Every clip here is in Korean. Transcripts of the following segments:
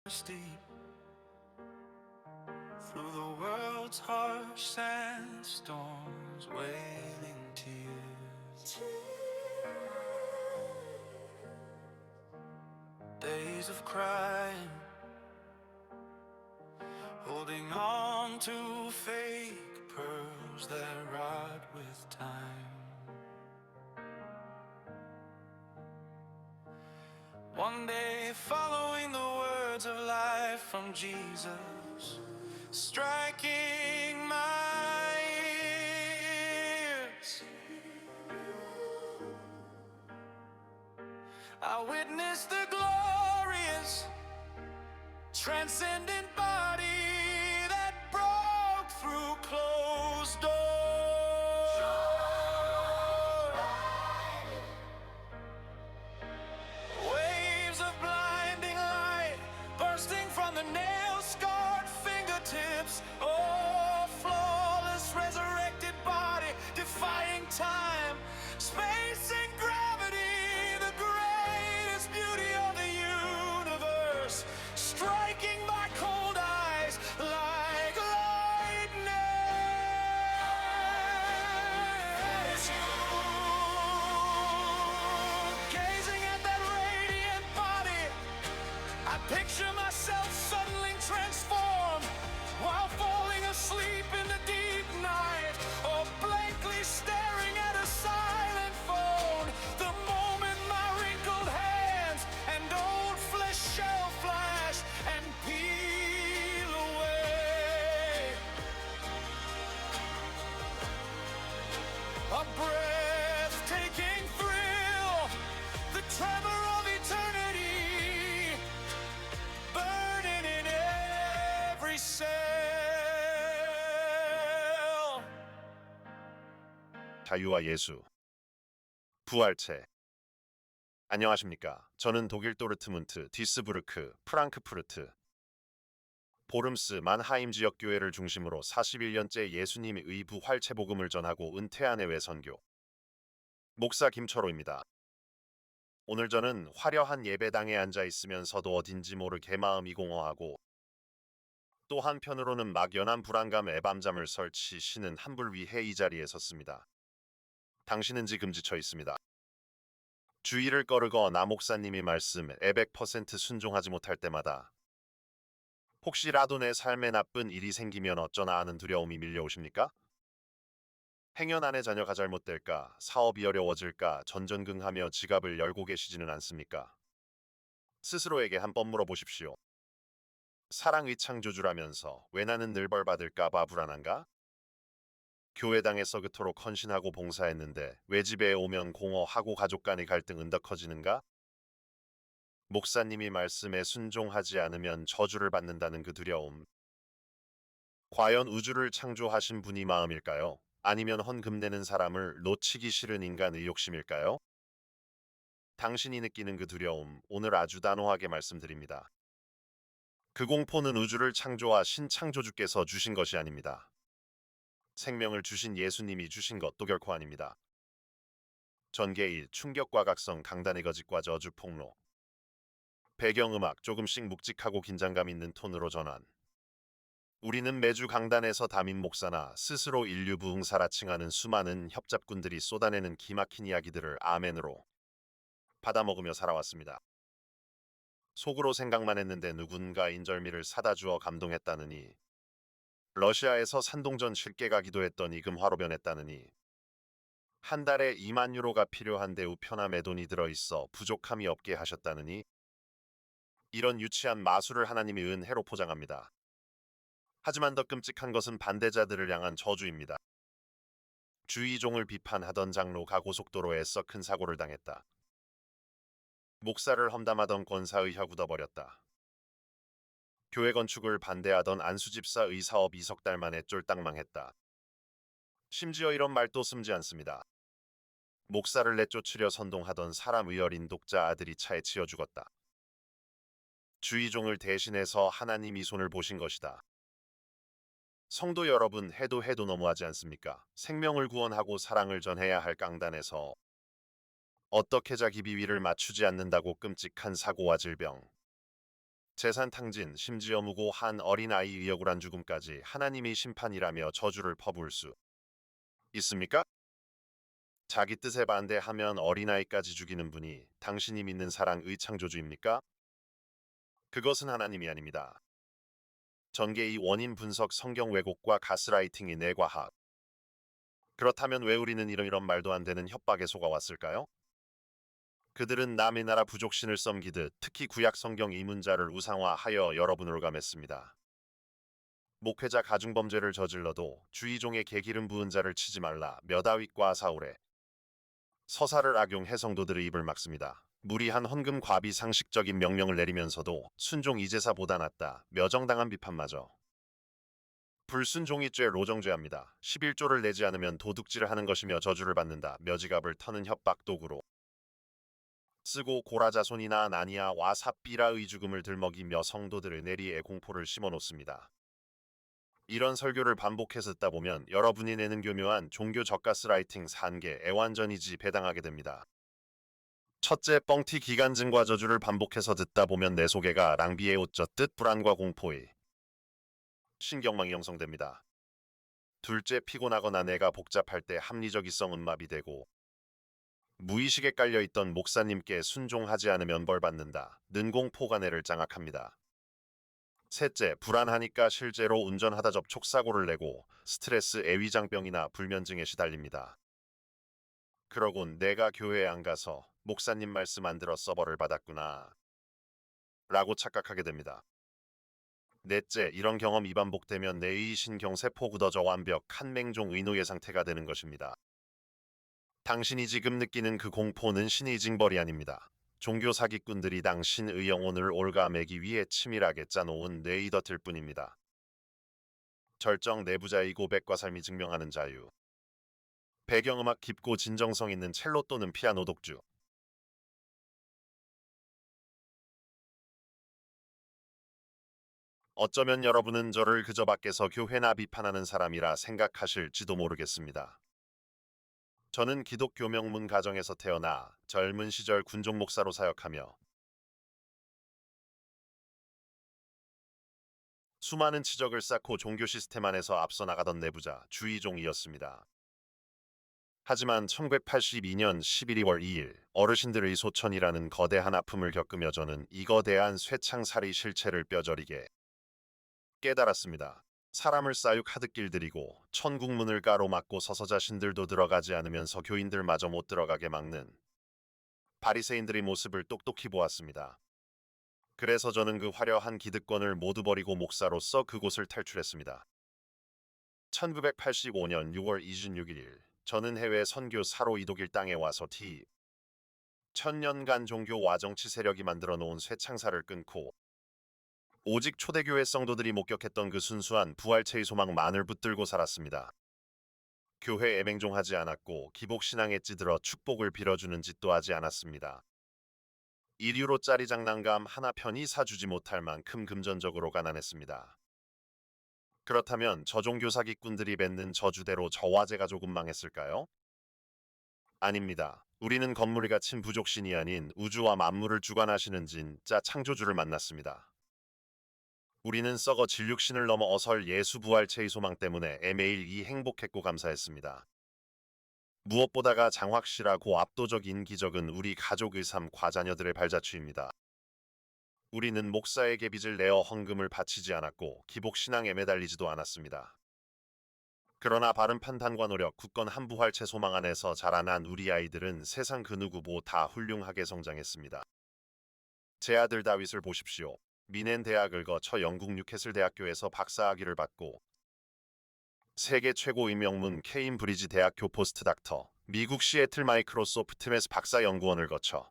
Deep through the world's harsh sandstorms, wailing tears. Days of crying, holding on to fake pearls that rot with time. One day following the words of life from Jesus, striking my ears, I witnessed the glorious, transcendent body that broke through closed doors. Waves of blinding light bursting from the nail-scarred fingertips. Oh, flawless, resurrected body, defying time, space, and gravity. The greatest beauty of the universe, striking my cold eyes like lightning. Gazing at that radiant body, I picture myself suddenly transformed while falling asleep in the deep night, or blankly staring at a silent phone. The moment my wrinkled hands and old flesh shall flash and peel away. A breathtaking thrill, the tremor of eternity, burning in every cell. 자유와 예수, 부활체. 안녕하십니까. 저는 독일 도르트문트, 디스부르크, 프랑크푸르트, 보름스, 만하임 지역 교회를 중심으로 41년째 예수님의 부활체 복음을 전하고 은퇴한 해외 선교 목사 김철호입니다. 오늘 저는 화려한 예배당에 앉아 있으면서도 어딘지 모르게 마음이 공허하고, 또 한편으로는 막연한 불안감에 밤잠을 설치시는 한불 위해 이 자리에 섰습니다. 당신은 지금 지쳐 있습니다. 주의를 꺼르고 나 목사님이 말씀에 100% 순종하지 못할 때마다 혹시라도 내 삶에 나쁜 일이 생기면 어쩌나 하는 두려움이 밀려오십니까? 행여 아내 자녀가 잘못될까, 사업이 어려워질까 전전긍하며 지갑을 열고 계시지는 않습니까? 스스로에게 한번 물어보십시오. 사랑의 창조주라면서 왜 나는 늘 벌받을까봐 불안한가? 교회당에서 그토록 헌신하고 봉사했는데 왜 집에 오면 공허하고 가족 간의 갈등은 더 커지는가? 목사님이 말씀에 순종하지 않으면 저주를 받는다는 그 두려움. 과연 우주를 창조하신 분이 마음일까요? 아니면 헌금내는 사람을 놓치기 싫은 인간의 욕심일까요? 당신이 느끼는 그 두려움, 오늘 아주 단호하게 말씀드립니다. 그 공포는 우주를 창조하신 창조주께서 주신 것이 아닙니다. 생명을 주신 예수님이 주신 것도 결코 아닙니다. 전개일, 충격과 각성, 강단의 거짓과 저주 폭로. 배경음악 조금씩 묵직하고 긴장감 있는 톤으로 전환. 우리는 매주 강단에서 담임 목사나 스스로 인류 부흥사라 칭하는 수많은 협잡꾼들이 쏟아내는 기막힌 이야기들을 아멘으로 받아먹으며 살아왔습니다. 속으로 생각만 했는데 누군가 인절미를 사다 주어 감동했다느니, 러시아에서 산동전 실개가 기도했더니 금화로 변했다느니, 한 달에 2만 유로가 필요한데 우편함에 돈이 들어있어 부족함이 없게 하셨다느니, 이런 유치한 마술을 하나님이 은혜로 포장합니다. 하지만 더 끔찍한 것은 반대자들을 향한 저주입니다. 주의종을 비판하던 장로가 고속도로에서 큰 사고를 당했다. 목사를 험담하던 권사의 혀 굳어버렸다. 교회 건축을 반대하던 안수집사의 사업이 석 달 만에 쫄딱 망했다. 심지어 이런 말도 숨지 않습니다. 목사를 내쫓으려 선동하던 사람의 어린 독자 아들이 차에 치여 죽었다. 주의종을 대신해서 하나님이 손을 보신 것이다. 성도 여러분, 해도 너무하지 않습니까? 생명을 구원하고 사랑을 전해야 할 강단에서 어떻게 자기 비위를 맞추지 않는다고 끔찍한 사고와 질병, 재산 탕진, 심지어 무고한 어린아이의 억울한 죽음까지 하나님의 심판이라며 저주를 퍼부을 수 있습니까? 자기 뜻에 반대하면 어린아이까지 죽이는 분이 당신이 믿는 사랑의 창조주입니까? 그것은 하나님이 아닙니다. 전개의 원인 분석, 성경 왜곡과 가스라이팅이 내과학. 그렇다면 왜 우리는 이런 말도 안 되는 협박에 속아왔을까요? 그들은 남의 나라 부족신을 섬기듯 특히 구약 성경 이 문자를 우상화하여 여러분을 감했습니다. 목회자 가중범죄를 저질러도 주의종의 개기름 부은 자를 치지 말라. 며 다윗과 사울의 서사를 악용해 성도들의 입을 막습니다. 무리한 헌금 과비 상식적인 명령을 내리면서도 순종 이제사보다 낫다. 며 정당한 비판마저 불순종이 죄로 정죄합니다. 11조를 내지 않으면 도둑질을 하는 것이며 저주를 받는다. 며 지갑을 터는 협박 도구로 쓰고 고라자손이나 나니아와 삽비라의 죽음을 들먹이며 성도들의 내리에 공포를 심어놓습니다. 이런 설교를 반복해서 듣다 보면 여러분이 내는 교묘한 종교 적가스라이팅 산계 애완전이지 배당하게 됩니다. 첫째, 뻥튀 기간증과 저주를 반복해서 듣다 보면 내 속에가 랑비에 옷 젖듯 불안과 공포의 신경망이 형성됩니다. 둘째, 피곤하거나 내가 복잡할 때 합리적 이성 음마비되고 무의식에 깔려있던 목사님께 순종하지 않으면 벌받는다. 는 공포가 뇌를 장악합니다. 셋째, 불안하니까 실제로 운전하다 접촉사고를 내고 스트레스, 애위장병이나 불면증에 시달립니다. 그러곤 내가 교회에 안 가서 목사님 말씀 안 들어 서버를 받았구나 라고 착각하게 됩니다. 넷째, 이런 경험이 반복되면 뇌의 신경세포 굳어져 완벽한 맹종 의노예 상태가 되는 것입니다. 당신이 지금 느끼는 그 공포는 신의 징벌이 아닙니다. 종교 사기꾼들이 당신의 영혼을 올가매기 위해 치밀하게 짜놓은 뇌이더틀 뿐입니다. 절정 내부자의 고백과 삶이 증명하는 자유. 배경음악 깊고 진정성 있는 첼로 또는 피아노 독주. 어쩌면 여러분은 저를 그저 밖에서 교회나 비판하는 사람이라 생각하실지도 모르겠습니다. 저는 기독교 명문 가정에서 태어나 젊은 시절 군종 목사로 사역하며 수많은 치적을 쌓고 종교 시스템 안에서 앞서 나가던 내부자 주의종이었습니다. 하지만 1982년 11월 2일 어르신들의 소천이라는 거대한 아픔을 겪으며 저는 이 거대한 쇠창살의 실체를 뼈저리게 깨달았습니다. 사람을 사육하듯 길들이고 천국문을 가로막고 서서 자신들도 들어가지 않으면서 교인들마저 못 들어가게 막는 바리새인들의 모습을 똑똑히 보았습니다. 그래서 저는 그 화려한 기득권을 모두 버리고 목사로서 그곳을 탈출했습니다. 1985년 6월 26일 저는 해외 선교사로 이독일 땅에 와서 천년간 종교와 정치 세력이 만들어 놓은 쇠창살을 끊고 오직 초대교회 성도들이 목격했던 그 순수한 부활체의 소망만을 붙들고 살았습니다. 교회에 맹종하지 않았고 기복신앙에 찌들어 축복을 빌어주는 짓도 하지 않았습니다. 이류로짜리 장난감 하나 편히 사주지 못할 만큼 금전적으로 가난했습니다. 그렇다면 저 종교 사기꾼들이 뱉는 저주대로 저와 제 가족은 망했을까요? 아닙니다. 우리는 건물이 갇힌 부족신이 아닌 우주와 만물을 주관하시는 진짜 창조주를 만났습니다. 우리는 썩어 진육신을 넘어 어설 예수 부활체의 소망 때문에 매일 이 행복했고 감사했습니다. 무엇보다가 장확실하고 압도적인 기적은 우리 가족의 삶과 자녀들의 발자취입니다. 우리는 목사에게 빚을 내어 헌금을 바치지 않았고 기복신앙에 매달리지도 않았습니다. 그러나 바른 판단과 노력, 굳건 한 부활체 소망 안에서 자라난 우리 아이들은 세상 그 누구보다 훌륭하게 성장했습니다. 제 아들 다윗을 보십시오. 미넨 대학을 거쳐 영국 뉴캐슬 대학교에서 박사학위를 받고 세계 최고의 명문 케임브리지 대학교 포스트닥터, 미국 시애틀 마이크로소프트에서 박사 연구원을 거쳐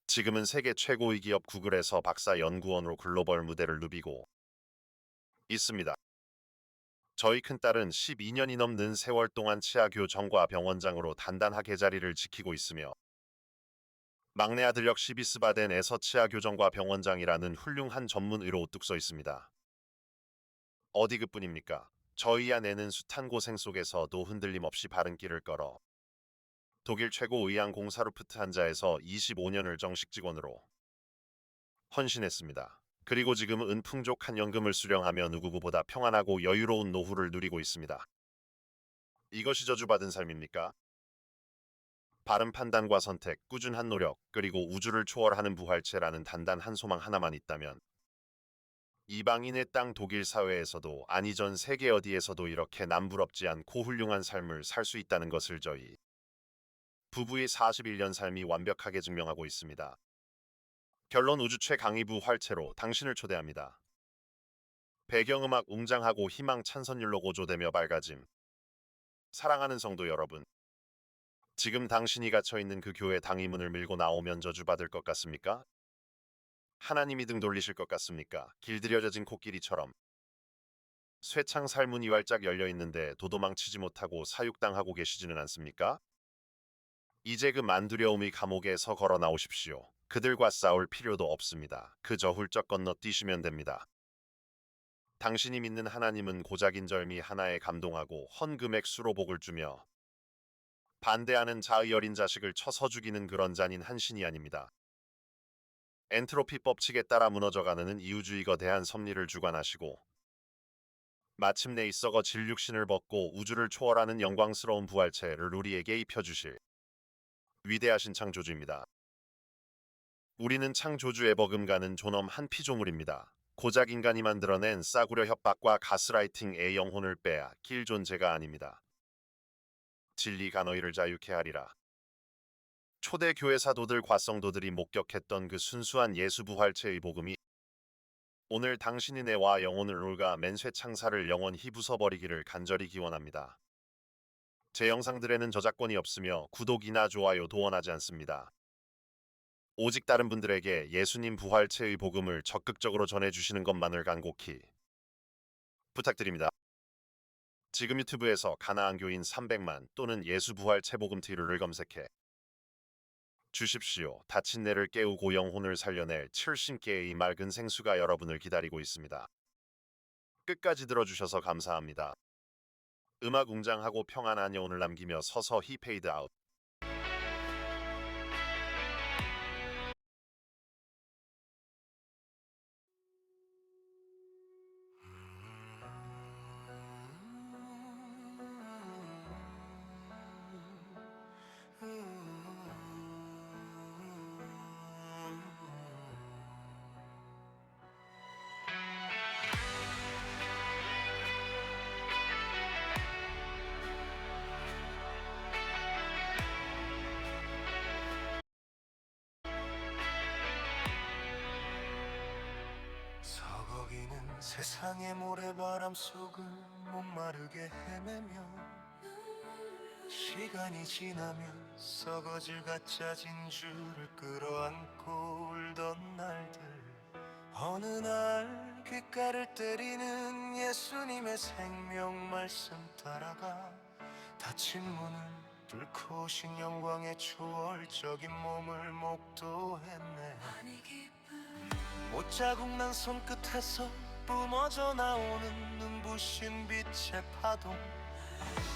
지금은 세계 최고의 기업 구글에서 박사 연구원으로 글로벌 무대를 누비고 있습니다. 저희 큰딸은 12년이 넘는 세월 동안 치아 교정과 병원장으로 단단하게 자리를 지키고 있으며 막내 아들 역시 비스바덴에서 치아 교정과 병원장이라는 훌륭한 전문의로 우뚝 서 있습니다. 어디 그뿐입니까? 저희 아내는 숱한 고생 속에서도 흔들림 없이 바른 길을 걸어 독일 최고 의학 공사 루프트한자에서 25년을 정식 직원으로 헌신했습니다. 그리고 지금은 은풍족한 연금을 수령하며 누구보다 평안하고 여유로운 노후를 누리고 있습니다. 이것이 저주받은 삶입니까? 바른 판단과 선택, 꾸준한 노력, 그리고 우주를 초월하는 부활체라는 단단한 소망 하나만 있다면 이방인의 땅 독일 사회에서도 아니 전 세계 어디에서도 이렇게 남부럽지 않고 훌륭한 삶을 살 수 있다는 것을 저희 부부의 41년 삶이 완벽하게 증명하고 있습니다. 결론 우주 최강의 부활체로 당신을 초대합니다. 배경음악 웅장하고 희망 찬선율로 고조되며 밝아짐. 사랑하는 성도 여러분, 지금 당신이 갇혀있는 그 교회 당이문을 밀고 나오면 저주받을 것 같습니까? 하나님이 등 돌리실 것 같습니까? 길들여진 코끼리처럼 쇠창 살문이 활짝 열려있는데 도도망치지 못하고 사육당하고 계시지는 않습니까? 이제 그 만두려움의 감옥에서 걸어 나오십시오. 그들과 싸울 필요도 없습니다. 그저 훌쩍 건너뛰시면 됩니다. 당신이 믿는 하나님은 고작 인절미 하나에 감동하고 헌금액 수로 복을 주며 반대하는 자의 어린 자식을 쳐서 죽이는 그런 잔인 한신이 아닙니다. 엔트로피 법칙에 따라 무너져가는 이유주의 거대한 섭리를 주관하시고 마침내 이 썩어 진육신을 벗고 우주를 초월하는 영광스러운 부활체를 우리에게 입혀주실 위대하신 창조주입니다. 우리는 창조주의 버금가는 존엄 한 피조물입니다. 고작 인간이 만들어낸 싸구려 협박과 가스라이팅의 영혼을 빼앗길 존재가 아닙니다. 진리가 너희를 자유케 하리라. 초대 교회 사도들 과성도들이 목격했던 그 순수한 예수 부활체의 복음이 오늘 당신의 뇌와 영혼을 올가 맨쇠 창사를 영원히 부숴버리기를 간절히 기원합니다. 제 영상들에는 저작권이 없으며 구독이나 좋아요도 원하지 않습니다. 오직 다른 분들에게 예수님 부활체의 복음을 적극적으로 전해주시는 것만을 간곡히 부탁드립니다. 지금 유튜브에서 가나안 교인 300만 또는 예수 부활체 복음 TV를 검색해 주십시오. 다친 뇌를 깨우고 영혼을 살려낼 70개의 맑은 생수가 여러분을 기다리고 있습니다. 끝까지 들어주셔서 감사합니다. 음악 웅장하고 평안한 여운을 남기며 서서히 페이드 아웃. 서거기는 세상의 모래바람 속을 목마르게 헤매며 시간이 지나면 썩어질 가짜 진주를 끌어안고 울던 날들 어느 날 귓가를 때리는 예수님의 생명 말씀 따라가 닫힌 문을 뚫고 오신 영광의 초월적인 몸을 목도했네. 못자국 난 손끝에서 뿜어져 나오는 눈부신 빛의 파동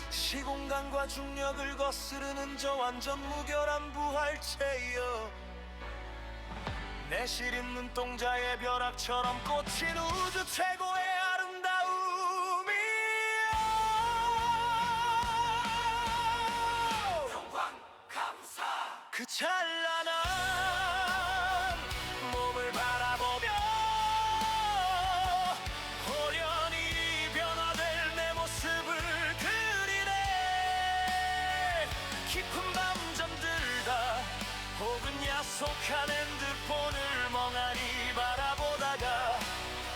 시공간과 중력을 거스르는 저 완전 무결한 부활체여 내 시린 눈동자의 벼락처럼 꽂힌 우주 최고의 아름다움이여 영광 감사 그 찬란한 몸을 바라보며 호련히 변화될 내 모습을 그리네 깊은 밤 잠들다 혹은 야속한 핸드폰을 멍하니 바라보다가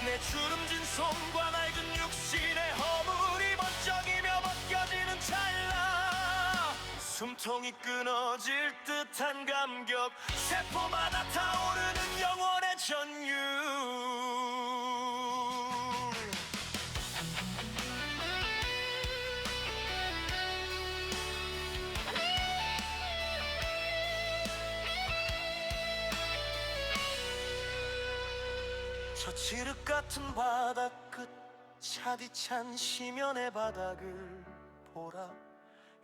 내 주름진 손과 낡은 육신의 허물이 번쩍이며 벗겨지는 찰나 숨통이 끊어질 듯한 감격 세포마다 타오르는 영원의 전율 저 칠흑 같은 바다 끝 차디찬 심연의 바닥을 보라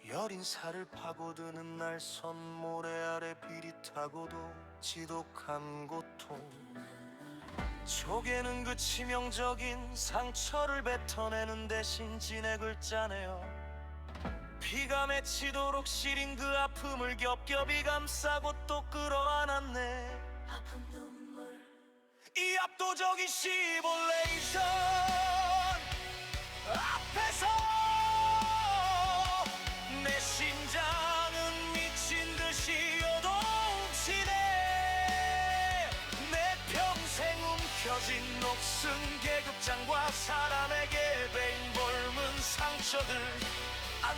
여린 살을 파고드는 날선 모래 아래 비릿하고도 지독한 고통 조개는 그 치명적인 상처를 뱉어내는 대신 진액을 짜내요. 피가 맺히도록 시린 그 아픔을 겹겹이 감싸고 또 끌어안았네. 아픈 눈물 이 압도적인 시뮬레이션 앞에서 내 심장은 미친 듯이 요동치네. 내 평생 움켜쥔 녹슨 계급장과 사람에게 베인 볼문 상처들,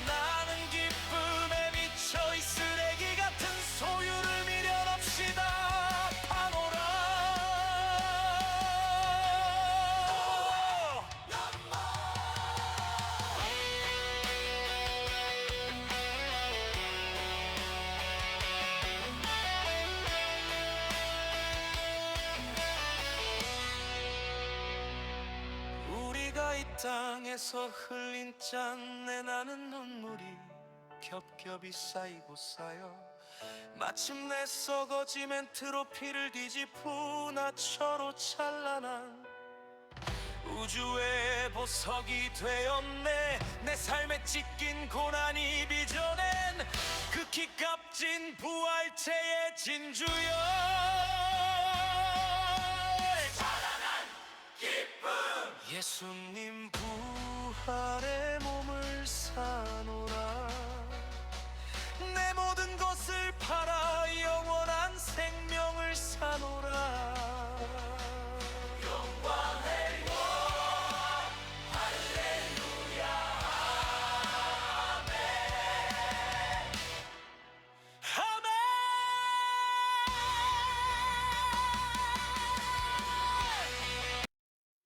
나는 기쁨에 미쳐 이 쓰레기 같은 소유를 미련합시다. 파노라. 우리가 이 땅에서 흘린 짠내 나는 눈물이 겹겹이 쌓이고 쌓여 마침내 썩어지면 트로피를 뒤집은 나처로 찬란한 우주의 보석이 되었네. 내 삶에 찢긴 고난이 빚어낸 극히 값진 부활체의 진주여.